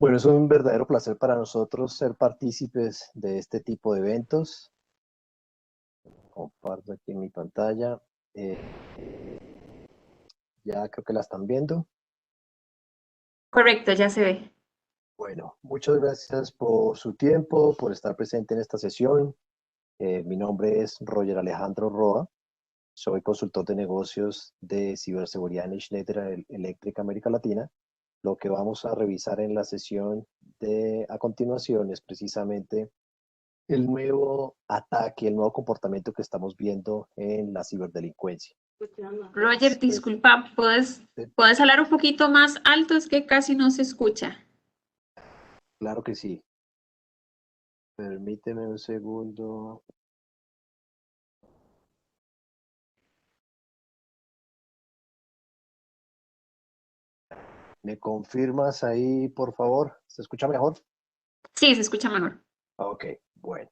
Bueno, es un verdadero placer para nosotros ser partícipes de este tipo de eventos. Comparto aquí en mi pantalla. Ya creo que la están viendo. Correcto, ya se ve. Bueno, muchas gracias por su tiempo, por estar presente en esta sesión. Mi nombre es Roger Alejandro Roa. Soy consultor de negocios de ciberseguridad en Schneider Electric América Latina. Lo que vamos a revisar en la sesión de a continuación es precisamente el nuevo ataque, el nuevo comportamiento que estamos viendo en la ciberdelincuencia. Roger, disculpa, ¿puedes hablar un poquito más alto? Es que casi no se escucha. Claro que sí. Permíteme un segundo. ¿Me confirmas ahí, por favor? ¿Se escucha mejor? Sí, se escucha mejor. Ok, bueno.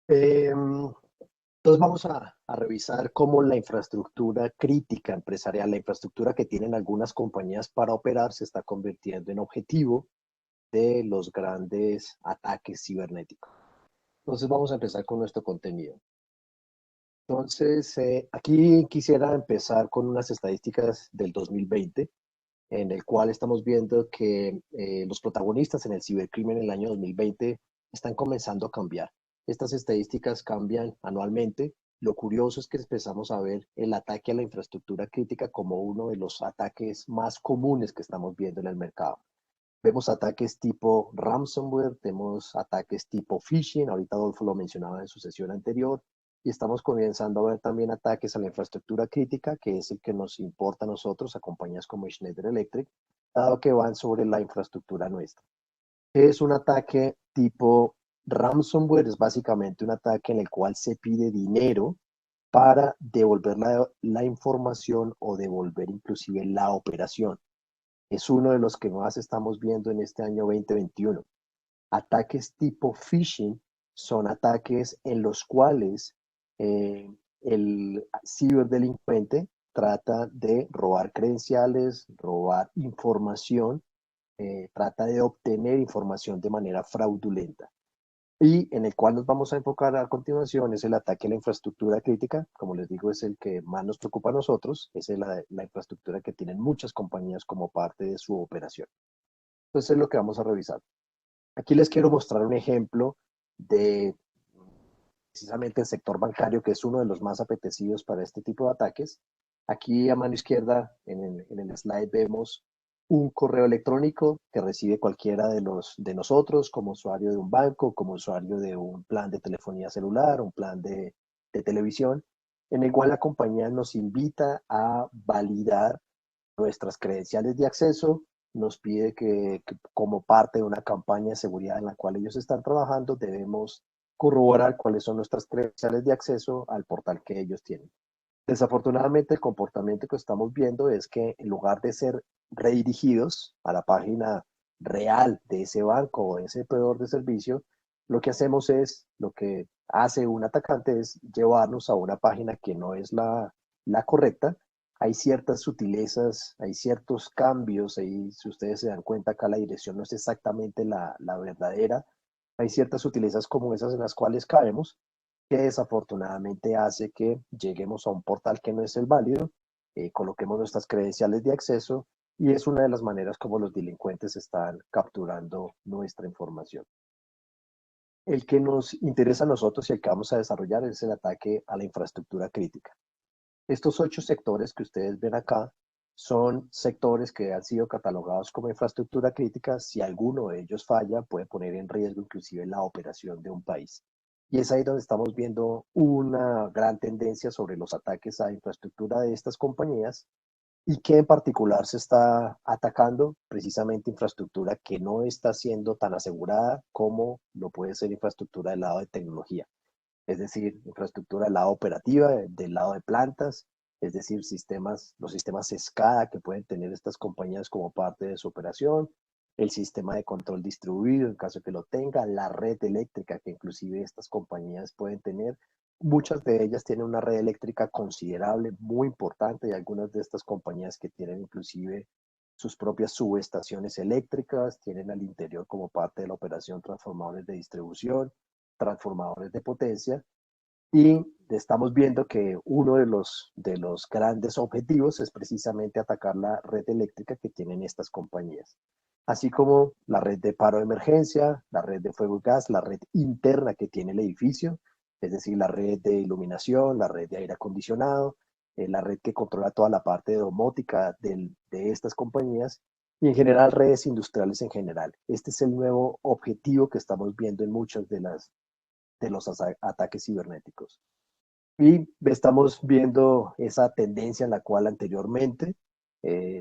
Entonces vamos a revisar cómo la infraestructura crítica empresarial, la infraestructura que tienen algunas compañías para operar, se está convirtiendo en objetivo de los grandes ataques cibernéticos. Entonces vamos a empezar con nuestro contenido. Entonces, aquí quisiera empezar con unas estadísticas del 2020, en el cual estamos viendo que los protagonistas en el cibercrimen en el año 2020 están comenzando a cambiar. Estas estadísticas cambian anualmente. Lo curioso es que empezamos a ver el ataque a la infraestructura crítica como uno de los ataques más comunes que estamos viendo en el mercado. Vemos ataques tipo ransomware, tenemos ataques tipo phishing, ahorita Adolfo lo mencionaba en su sesión anterior, y estamos comenzando a ver también ataques a la infraestructura crítica, que es el que nos importa a nosotros, a compañías como Schneider Electric, dado que van sobre la infraestructura nuestra. ¿Qué es un ataque tipo ransomware? Es básicamente un ataque en el cual se pide dinero para devolver la información o devolver inclusive la operación. Es uno de los que más estamos viendo en este año 2021. Ataques tipo phishing son ataques en los cuales el ciberdelincuente trata de robar credenciales, robar información, trata de obtener información de manera fraudulenta. Y en el cual nos vamos a enfocar a continuación es el ataque a la infraestructura crítica. Como les digo, es el que más nos preocupa a nosotros. Es la infraestructura que tienen muchas compañías como parte de su operación. Entonces es lo que vamos a revisar. Aquí les quiero mostrar un ejemplo de precisamente el sector bancario, que es uno de los más apetecidos para este tipo de ataques. Aquí a mano izquierda, en el slide, vemos un correo electrónico que recibe cualquiera de nosotros como usuario de un banco, como usuario de un plan de telefonía celular, un plan de televisión, en el cual la compañía nos invita a validar nuestras credenciales de acceso, nos pide que como parte de una campaña de seguridad en la cual ellos están trabajando, debemos corroborar cuáles son nuestras credenciales de acceso al portal que ellos tienen. Desafortunadamente, el comportamiento que estamos viendo es que en lugar de ser redirigidos a la página real de ese banco o de ese proveedor de servicio, lo que hacemos es, lo que hace un atacante es llevarnos a una página que no es la correcta. Hay ciertas sutilezas, hay ciertos cambios, ahí si ustedes se dan cuenta acá la dirección no es exactamente la verdadera. Hay ciertas sutilezas como esas en las cuales caemos, que desafortunadamente hace que lleguemos a un portal que no es el válido, coloquemos nuestras credenciales de acceso y es una de las maneras como los delincuentes están capturando nuestra información. El que nos interesa a nosotros y el que vamos a desarrollar es el ataque a la infraestructura crítica. Estos 8 sectores que ustedes ven acá son sectores que han sido catalogados como infraestructura crítica. Si alguno de ellos falla, puede poner en riesgo inclusive la operación de un país. Y es ahí donde estamos viendo una gran tendencia sobre los ataques a infraestructura de estas compañías y que en particular se está atacando precisamente infraestructura que no está siendo tan asegurada como lo puede ser infraestructura del lado de tecnología, es decir, infraestructura del lado operativa, del lado de plantas, es decir, los sistemas SCADA que pueden tener estas compañías como parte de su operación, el sistema de control distribuido en caso que lo tenga, la red eléctrica que inclusive estas compañías pueden tener. Muchas de ellas tienen una red eléctrica considerable, muy importante, y algunas de estas compañías que tienen inclusive sus propias subestaciones eléctricas, tienen al interior como parte de la operación transformadores de distribución, transformadores de potencia, y estamos viendo que uno de los grandes objetivos es precisamente atacar la red eléctrica que tienen estas compañías, así como la red de paro de emergencia, la red de fuego y gas, la red interna que tiene el edificio, es decir, la red de iluminación, la red de aire acondicionado, la red que controla toda la parte de domótica de estas compañías y en general redes industriales en general. Este es el nuevo objetivo que estamos viendo en muchos de los ataques cibernéticos. Y estamos viendo esa tendencia en la cual anteriormente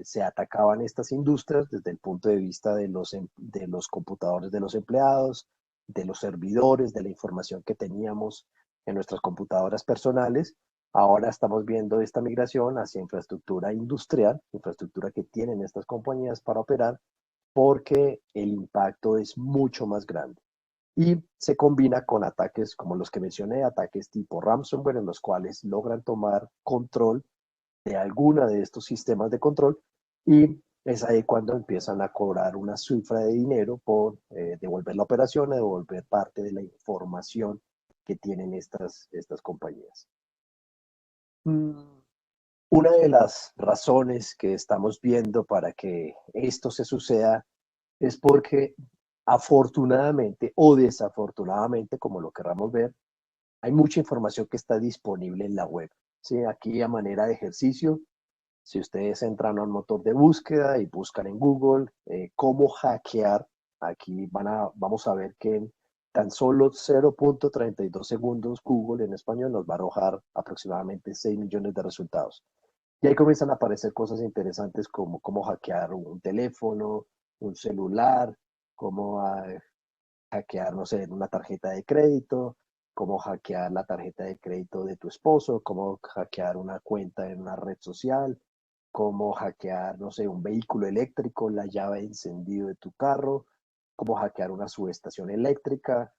se atacaban estas industrias desde el punto de vista de los computadores de los empleados, de los servidores, de la información que teníamos en nuestras computadoras personales. Ahora estamos viendo esta migración hacia infraestructura industrial, infraestructura que tienen estas compañías para operar, porque el impacto es mucho más grande y se combina con ataques como los que mencioné, ataques tipo ransomware, en los cuales logran tomar control de alguna de estos sistemas de control y es ahí cuando empiezan a cobrar una cifra de dinero por devolver la operación, devolver parte de la información que tienen estas compañías. Una de las razones que estamos viendo para que esto se suceda es porque afortunadamente o desafortunadamente, como lo queramos ver, hay mucha información que está disponible en la web. ¿Sí? Aquí a manera de ejercicio, si ustedes entran a un motor de búsqueda y buscan en Google cómo hackear, aquí vamos a ver que en tan solo 0.32 segundos Google en español nos va a arrojar aproximadamente 6 millones de resultados. Y ahí comienzan a aparecer cosas interesantes como cómo hackear un teléfono, un celular, cómo hackear, no sé, una tarjeta de crédito, cómo hackear la tarjeta de crédito de tu esposo, cómo hackear una cuenta en una red social, cómo hackear, no sé, un vehículo eléctrico, la llave de encendido de tu carro, cómo hackear una subestación eléctrica,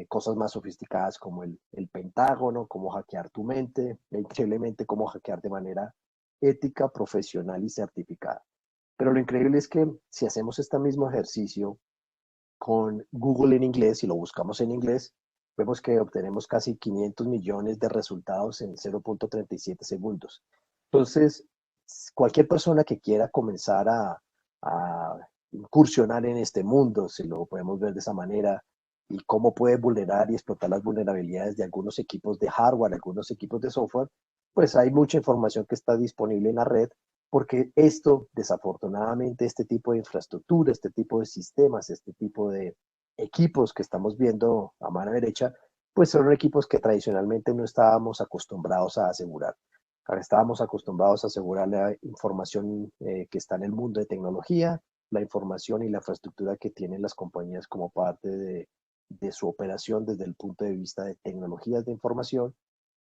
cosas más sofisticadas como el Pentágono, cómo hackear tu mente, e increíblemente cómo hackear de manera ética, profesional y certificada. Pero lo increíble es que si hacemos este mismo ejercicio con Google en inglés y lo buscamos en inglés, vemos que obtenemos casi 500 millones de resultados en 0.37 segundos. Entonces, cualquier persona que quiera comenzar a incursionar en este mundo, si lo podemos ver de esa manera, y cómo puede vulnerar y explotar las vulnerabilidades de algunos equipos de hardware, algunos equipos de software, pues hay mucha información que está disponible en la red, porque esto, desafortunadamente, este tipo de infraestructura, este tipo de sistemas, este tipo de equipos que estamos viendo a mano derecha, pues son equipos que tradicionalmente no estábamos acostumbrados a asegurar. Ahora estábamos acostumbrados a asegurar la información que está en el mundo de tecnología, la información y la infraestructura que tienen las compañías como parte de su operación desde el punto de vista de tecnologías de información,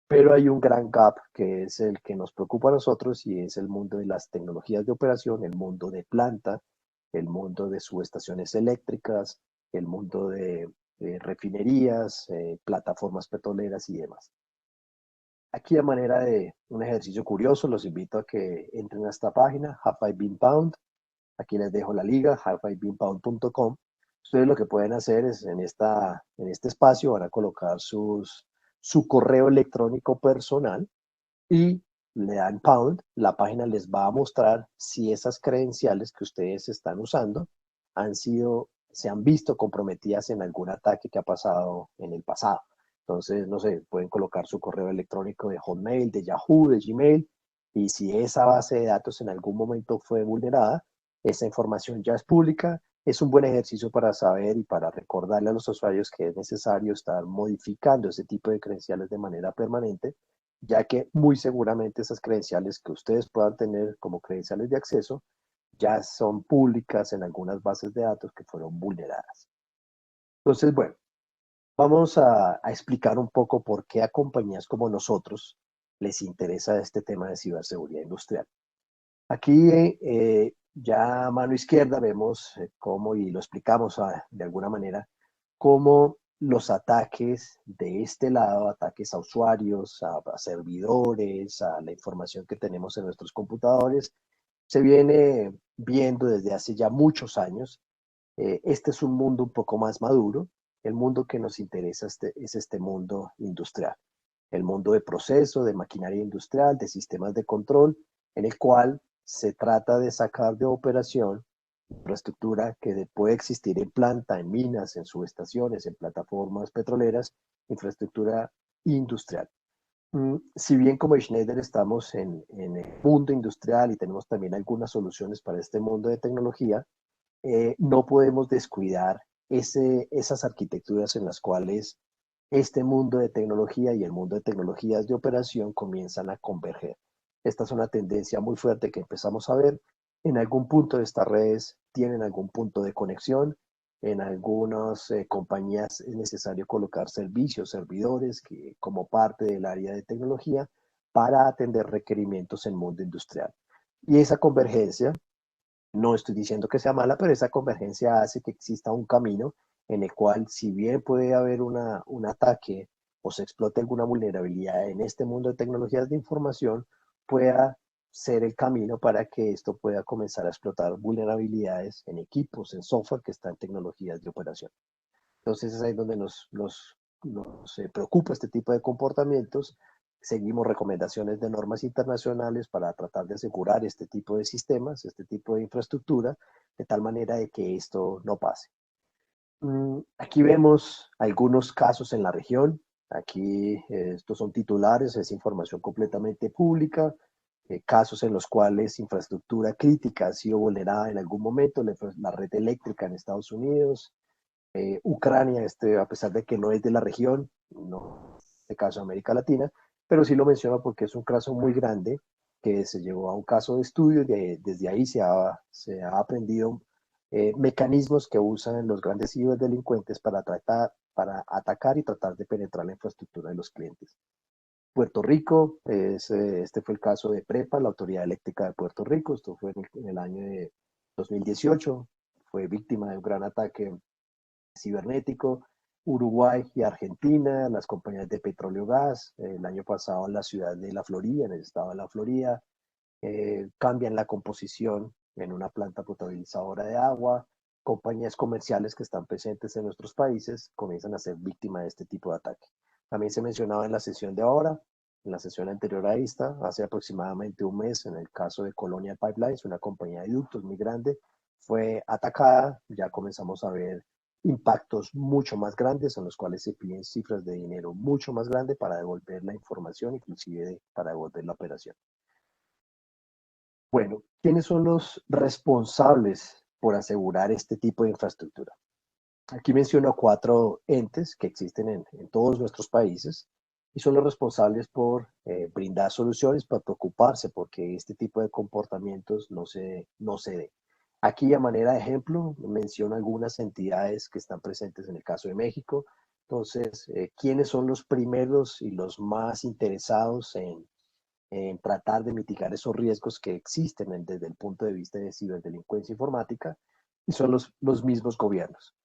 pero hay un gran gap que es el que nos preocupa a nosotros y es el mundo de las tecnologías de operación, el mundo de planta, el mundo de subestaciones eléctricas, el mundo de refinerías, plataformas petroleras y demás. Aquí a manera de un ejercicio curioso, los invito a que entren a esta página, Have I Been Pwned. Aquí les dejo la liga, haveibeenpwned.com. Ustedes lo que pueden hacer es en este espacio van a colocar su correo electrónico personal y le dan pound, la página les va a mostrar si esas credenciales que ustedes están usando se han visto comprometidas en algún ataque que ha pasado en el pasado. Entonces, no sé, pueden colocar su correo electrónico de Hotmail, de Yahoo, de Gmail, y si esa base de datos en algún momento fue vulnerada, esa información ya es pública. Es un buen ejercicio para saber y para recordarle a los usuarios que es necesario estar modificando ese tipo de credenciales de manera permanente, ya que muy seguramente esas credenciales que ustedes puedan tener como credenciales de acceso ya son públicas en algunas bases de datos que fueron vulneradas. Entonces, bueno, vamos a explicar un poco por qué a compañías como nosotros les interesa este tema de ciberseguridad industrial. Aquí ya a mano izquierda vemos cómo, y lo explicamos de alguna manera, cómo los ataques de este lado, ataques a usuarios, a servidores, a la información que tenemos en nuestros computadores, se viene viendo desde hace ya muchos años. Este es un mundo un poco más maduro. El mundo que nos interesa es este mundo industrial, el mundo de proceso, de maquinaria industrial, de sistemas de control, en el cual se trata de sacar de operación infraestructura que puede existir en planta, en minas, en subestaciones, en plataformas petroleras, infraestructura industrial. Si bien como Schneider estamos en el mundo industrial y tenemos también algunas soluciones para este mundo de tecnología, no podemos descuidar esas arquitecturas en las cuales este mundo de tecnología y el mundo de tecnologías de operación comienzan a converger. Esta es una tendencia muy fuerte que empezamos a ver. En algún punto de estas redes tienen algún punto de conexión. En algunas compañías es necesario colocar servicios, servidores, que, como parte del área de tecnología para atender requerimientos en el mundo industrial. Y esa convergencia, no estoy diciendo que sea mala, pero esa convergencia hace que exista un camino en el cual, si bien puede haber un ataque o se explote alguna vulnerabilidad en este mundo de tecnologías de información, pueda ser el camino para que esto pueda comenzar a explotar vulnerabilidades en equipos, en software que está en tecnologías de operación. Entonces es ahí donde nos preocupa este tipo de comportamientos. Seguimos recomendaciones de normas internacionales para tratar de asegurar este tipo de sistemas, este tipo de infraestructura, de tal manera de que esto no pase. Aquí vemos algunos casos en la región. Aquí estos son titulares, es información completamente pública, casos en los cuales infraestructura crítica ha sido vulnerada en algún momento, la red eléctrica en Estados Unidos, Ucrania, a pesar de que no es de la región, no en este caso América Latina, pero sí lo menciono porque es un caso muy grande que se llevó a un caso de estudio y desde ahí se ha aprendido mecanismos que usan los grandes ciberdelincuentes para atacar y tratar de penetrar la infraestructura de los clientes. Puerto Rico, este fue el caso de PREPA, la Autoridad Eléctrica de Puerto Rico, esto fue en el año de 2018, fue víctima de un gran ataque cibernético. Uruguay y Argentina, las compañías de petróleo y gas, el año pasado en la ciudad de La Florida, en el estado de La Florida, cambian la composición en una planta potabilizadora de agua, compañías comerciales que están presentes en nuestros países comienzan a ser víctimas de este tipo de ataque. También se mencionaba en la sesión de ahora, en la sesión anterior a esta, hace aproximadamente un mes, en el caso de Colonial Pipelines, una compañía de ductos muy grande, fue atacada, ya comenzamos a ver impactos mucho más grandes en los cuales se piden cifras de dinero mucho más grandes para devolver la información, inclusive para devolver la operación. Bueno, ¿quiénes son los responsables por asegurar este tipo de infraestructura? Aquí menciono 4 entes que existen en todos nuestros países y son los responsables por brindar soluciones, para preocuparse porque este tipo de comportamientos no se dé. Aquí, a manera de ejemplo, menciono algunas entidades que están presentes en el caso de México. Entonces, ¿quiénes son los primeros y los más interesados en tratar de mitigar esos riesgos que existen desde el punto de vista de ciberdelincuencia informática? Y son los mismos gobiernos.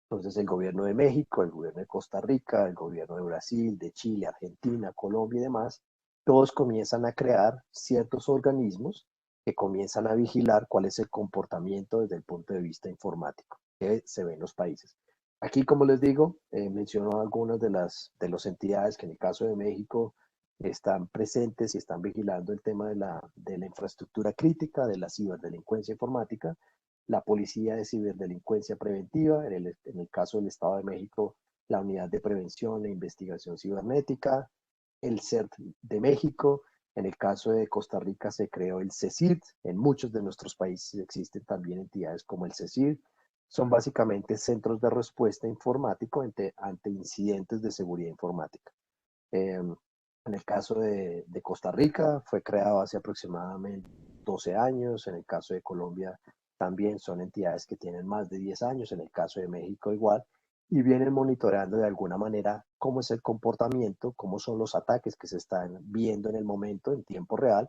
Entonces, el gobierno de México, el gobierno de Costa Rica, el gobierno de Brasil, de Chile, Argentina, Colombia y demás, todos comienzan a crear ciertos organismos que comienzan a vigilar cuál es el comportamiento desde el punto de vista informático que se ve en los países. Aquí, como les digo, menciono algunas de las entidades que en el caso de México están presentes y están vigilando el tema de la infraestructura crítica, de la ciberdelincuencia informática, la Policía de Ciberdelincuencia Preventiva, en el caso del Estado de México, la Unidad de Prevención e Investigación Cibernética, el CERT de México, en el caso de Costa Rica se creó el CECIRT, en muchos de nuestros países existen también entidades como el CECIRT, son básicamente centros de respuesta informático ante incidentes de seguridad informática. En el caso de Costa Rica fue creado hace aproximadamente 12 años, en el caso de Colombia también son entidades que tienen más de 10 años, en el caso de México igual, y vienen monitoreando de alguna manera cómo es el comportamiento, cómo son los ataques que se están viendo en el momento, en tiempo real,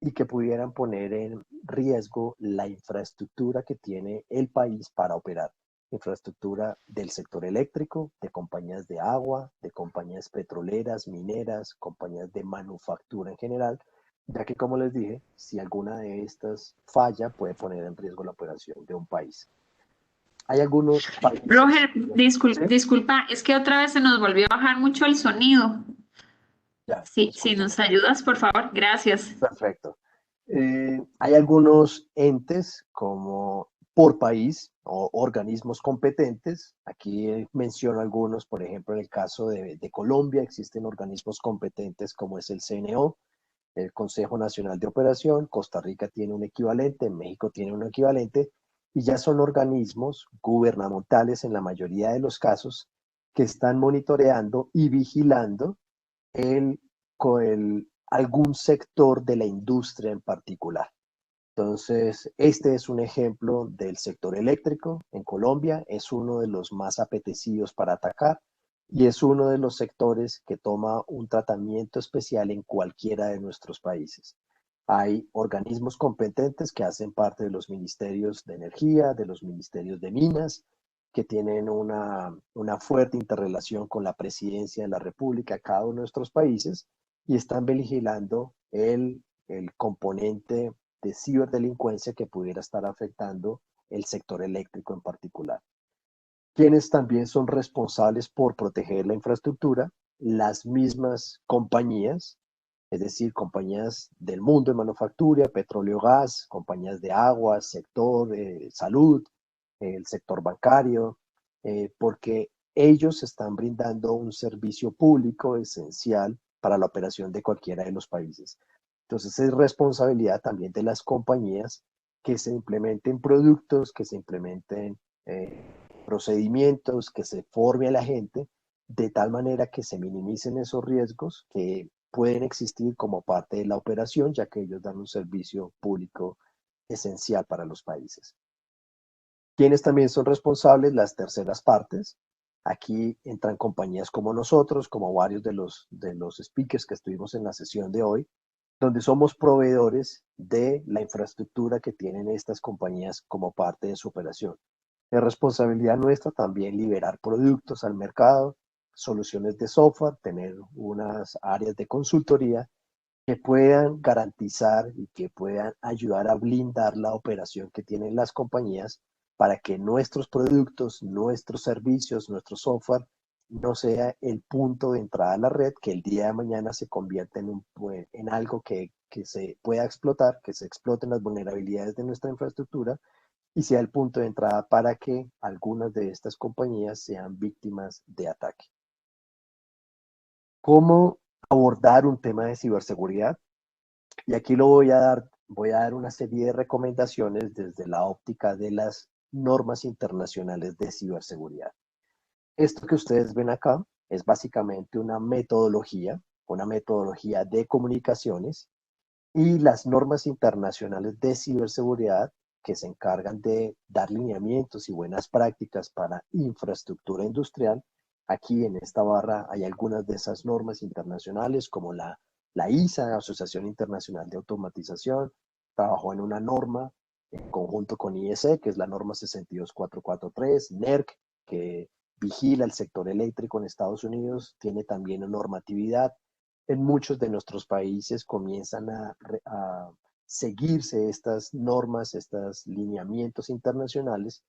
y que pudieran poner en riesgo la infraestructura que tiene el país para operar. Infraestructura del sector eléctrico, de compañías de agua, de compañías petroleras, mineras, compañías de manufactura en general, ya que, como les dije, si alguna de estas falla, puede poner en riesgo la operación de un país. Hay algunos países. Roger, ¿Sí? disculpa, es que otra vez se nos volvió a bajar mucho el sonido. Ya, Sí, ¿me si escuchan? nos ayudas, por favor, gracias. Perfecto. Hay algunos entes como por país o organismos competentes. Aquí menciono algunos, por ejemplo, en el caso de Colombia existen organismos competentes como es el CNO, el Consejo Nacional de Operación. Costa Rica tiene un equivalente, México tiene un equivalente, y ya son organismos gubernamentales en la mayoría de los casos que están monitoreando y vigilando el, algún sector de la industria en particular. Entonces, este es un ejemplo del sector eléctrico en Colombia, es uno de los más apetecidos para atacar y es uno de los sectores que toma un tratamiento especial en cualquiera de nuestros países. Hay organismos competentes que hacen parte de los ministerios de energía, de los ministerios de minas, que tienen una fuerte interrelación con la presidencia de la República, cada uno de nuestros países, y están vigilando el componente de ciberdelincuencia que pudiera estar afectando el sector eléctrico en particular. Quienes también son responsables por proteger la infraestructura, las mismas compañías, es decir, compañías del mundo de manufactura, petróleo, gas, compañías de agua, sector salud, el sector bancario, porque ellos están brindando un servicio público esencial para la operación de cualquiera de los países. Entonces es responsabilidad también de las compañías que se implementen productos, que se implementen procedimientos, que se forme a la gente de tal manera que se minimicen esos riesgos que pueden existir como parte de la operación, ya que ellos dan un servicio público esencial para los países. ¿Quiénes también son responsables? Las terceras partes. Aquí entran compañías como nosotros, como varios de los speakers que estuvimos en la sesión de hoy, donde somos proveedores de la infraestructura que tienen estas compañías como parte de su operación. Es responsabilidad nuestra también liberar productos al mercado, soluciones de software, tener unas áreas de consultoría que puedan garantizar y que puedan ayudar a blindar la operación que tienen las compañías para que nuestros productos, nuestros servicios, nuestro software no sea el punto de entrada a la red que el día de mañana se convierta en algo que se pueda explotar, que se exploten las vulnerabilidades de nuestra infraestructura y sea el punto de entrada para que algunas de estas compañías sean víctimas de ataque. ¿Cómo abordar un tema de ciberseguridad? Y aquí voy a dar una serie de recomendaciones desde la óptica de las normas internacionales de ciberseguridad. Esto que ustedes ven acá es básicamente una metodología de comunicaciones y las normas internacionales de ciberseguridad que se encargan de dar lineamientos y buenas prácticas para infraestructura industrial. Aquí en esta barra hay algunas de esas normas internacionales como la ISA, Asociación Internacional de Automatización, trabajó en una norma en conjunto con IEC, que es la norma 62443, NERC, que vigila el sector eléctrico en Estados Unidos, tiene también una normatividad. En muchos de nuestros países comienzan a seguirse estas normas, estos lineamientos internacionales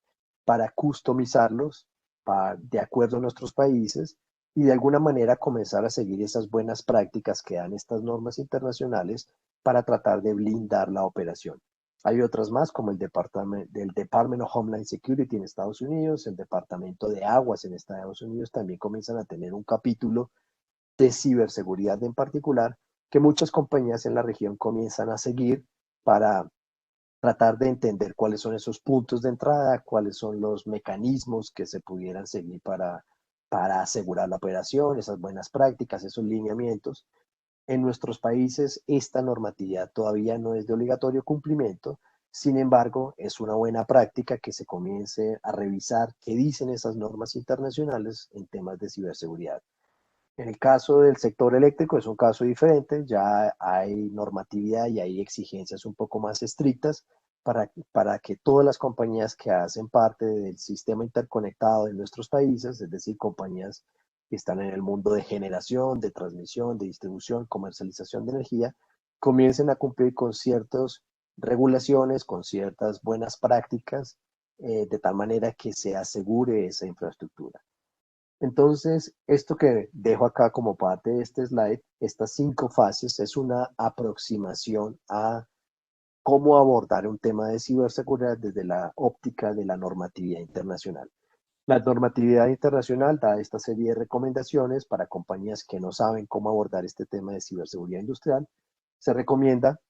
para customizarlos de acuerdo a nuestros países y de alguna manera comenzar a seguir esas buenas prácticas que dan estas normas internacionales para tratar de blindar la operación. Hay otras más como el Department of Homeland Security en Estados Unidos, el Departamento de Aguas en Estados Unidos también comienzan a tener un capítulo de ciberseguridad en particular que muchas compañías en la región comienzan a seguir para tratar de entender cuáles son esos puntos de entrada, cuáles son los mecanismos que se pudieran seguir para asegurar la operación, esas buenas prácticas, esos lineamientos. En nuestros países esta normatividad todavía no es de obligatorio cumplimiento, sin embargo, es una buena práctica que se comience a revisar qué dicen esas normas internacionales en temas de ciberseguridad. En el caso del sector eléctrico es un caso diferente, ya hay normatividad y hay exigencias un poco más estrictas para que todas las compañías que hacen parte del sistema interconectado de nuestros países, es decir, compañías que están en el mundo de generación, de transmisión, de distribución, comercialización de energía, comiencen a cumplir con ciertas regulaciones, con ciertas buenas prácticas, de tal manera que se asegure esa infraestructura. Entonces, esto que dejo acá como parte de este slide, estas 5 fases, es una aproximación a cómo abordar un tema de ciberseguridad desde la óptica de la normatividad internacional. La normatividad internacional da esta serie de recomendaciones para compañías que no saben cómo abordar este tema de ciberseguridad industrial. Se recomienda,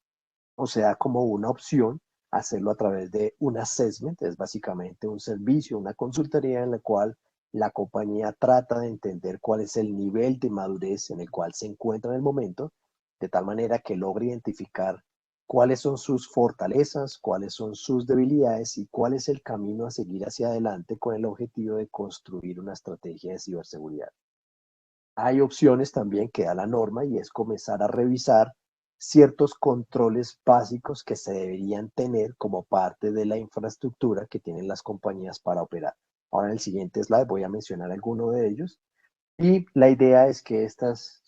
o sea, como una opción, hacerlo a través de un assessment, es básicamente un servicio, una consultoría en la cual la compañía trata de entender cuál es el nivel de madurez en el cual se encuentra en el momento, de tal manera que logre identificar cuáles son sus fortalezas, cuáles son sus debilidades y cuál es el camino a seguir hacia adelante con el objetivo de construir una estrategia de ciberseguridad. Hay opciones también que da la norma y es comenzar a revisar ciertos controles básicos que se deberían tener como parte de la infraestructura que tienen las compañías para operar. Ahora en el siguiente slide voy a mencionar alguno de ellos. Y la idea es que estas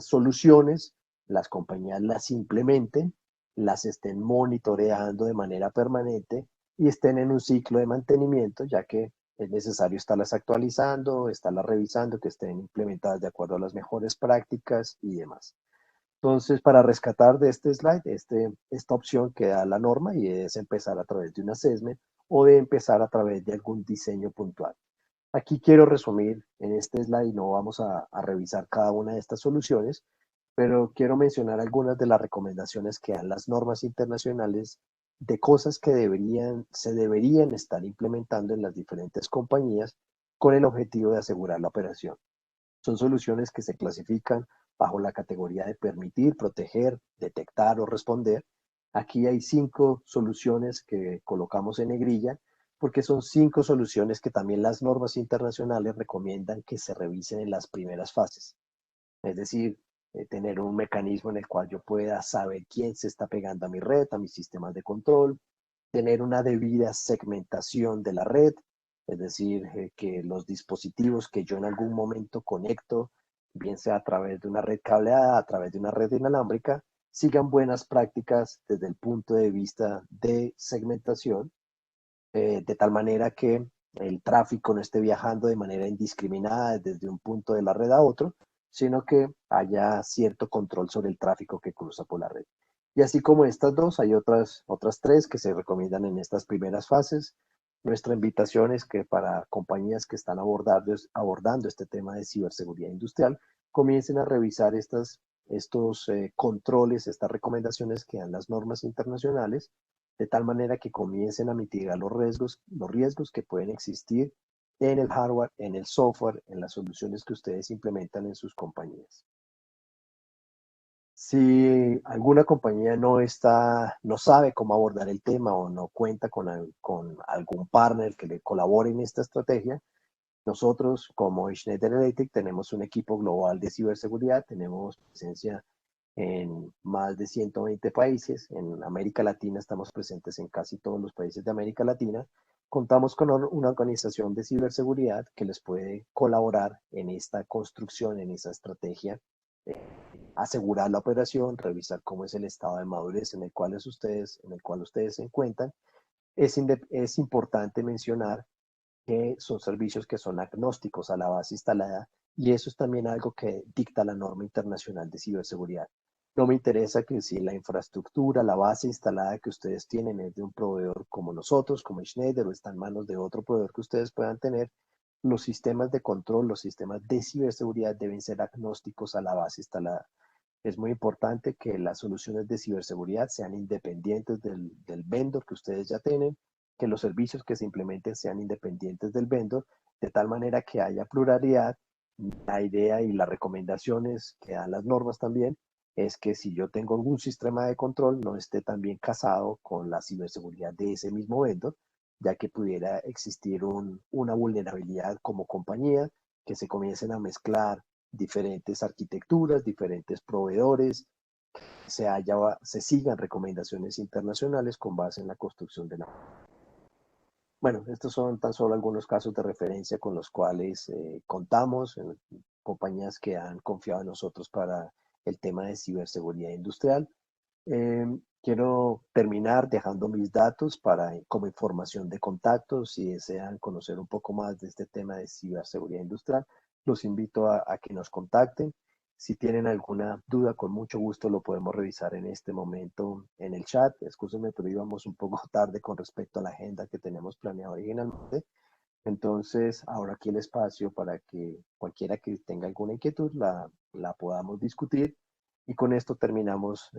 soluciones las compañías las implementen, las estén monitoreando de manera permanente y estén en un ciclo de mantenimiento, ya que es necesario estarlas actualizando, estarlas revisando, que estén implementadas de acuerdo a las mejores prácticas y demás. Entonces, para rescatar de este slide, esta opción que da la norma y es empezar a través de un assessment o de empezar a través de algún diseño puntual. Aquí quiero resumir en este slide, no vamos a revisar cada una de estas soluciones, pero quiero mencionar algunas de las recomendaciones que dan las normas internacionales de cosas que se deberían estar implementando en las diferentes compañías con el objetivo de asegurar la operación. Son soluciones que se clasifican bajo la categoría de permitir, proteger, detectar o responder. Aquí hay 5 soluciones que colocamos en negrilla porque son 5 soluciones que también las normas internacionales recomiendan que se revisen en las primeras fases. Es decir, tener un mecanismo en el cual yo pueda saber quién se está pegando a mi red, a mis sistemas de control, tener una debida segmentación de la red, es decir, que los dispositivos que yo en algún momento conecto, bien sea a través de una red cableada, a través de una red inalámbrica, sigan buenas prácticas desde el punto de vista de segmentación, de tal manera que el tráfico no esté viajando de manera indiscriminada desde un punto de la red a otro, sino que haya cierto control sobre el tráfico que cruza por la red. Y así como estas dos, hay otras 3 que se recomiendan en estas primeras fases. Nuestra invitación es que para compañías que están abordando este tema de ciberseguridad industrial, comiencen a revisar estos controles, estas recomendaciones que dan las normas internacionales, de tal manera que comiencen a mitigar los riesgos que pueden existir en el hardware, en el software, en las soluciones que ustedes implementan en sus compañías. Si alguna compañía no sabe cómo abordar el tema o no cuenta con algún partner que le colabore en esta estrategia, nosotros como Schneider Electric tenemos un equipo global de ciberseguridad, tenemos presencia en más de 120 países. En América Latina estamos presentes en casi todos los países de América Latina. Contamos con una organización de ciberseguridad que les puede colaborar en esta construcción, en esa estrategia, asegurar la operación, revisar cómo es el estado de madurez en el cual ustedes se encuentran. Es importante mencionar que son servicios que son agnósticos a la base instalada y eso es también algo que dicta la norma internacional de ciberseguridad. No me interesa que si la infraestructura, la base instalada que ustedes tienen es de un proveedor como nosotros, como Schneider, o está en manos de otro proveedor que ustedes puedan tener, los sistemas de control, los sistemas de ciberseguridad deben ser agnósticos a la base instalada. Es muy importante que las soluciones de ciberseguridad sean independientes del vendor que ustedes ya tienen, que los servicios que se implementen sean independientes del vendor, de tal manera que haya pluralidad. La idea y las recomendaciones que dan las normas también es que si yo tengo algún sistema de control no esté también casado con la ciberseguridad de ese mismo vendor, ya que pudiera existir una vulnerabilidad como compañía, que se comiencen a mezclar diferentes arquitecturas, diferentes proveedores, se sigan recomendaciones internacionales con base en la construcción de la... Bueno, estos son tan solo algunos casos de referencia con los cuales contamos, compañías que han confiado en nosotros para el tema de ciberseguridad industrial. Quiero terminar dejando mis datos para, como información de contacto. Si desean conocer un poco más de este tema de ciberseguridad industrial, los invito a que nos contacten. Si tienen alguna duda, con mucho gusto lo podemos revisar en este momento en el chat. Excúsenme, pero íbamos un poco tarde con respecto a la agenda que tenemos planeada originalmente. Entonces, ahora aquí el espacio para que cualquiera que tenga alguna inquietud la podamos discutir. Y con esto terminamos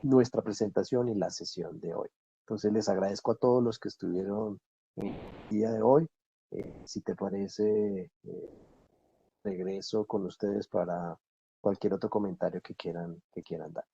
nuestra presentación y la sesión de hoy. Entonces, les agradezco a todos los que estuvieron el día de hoy. Si te parece, regreso con ustedes para cualquier otro comentario que quieran dar.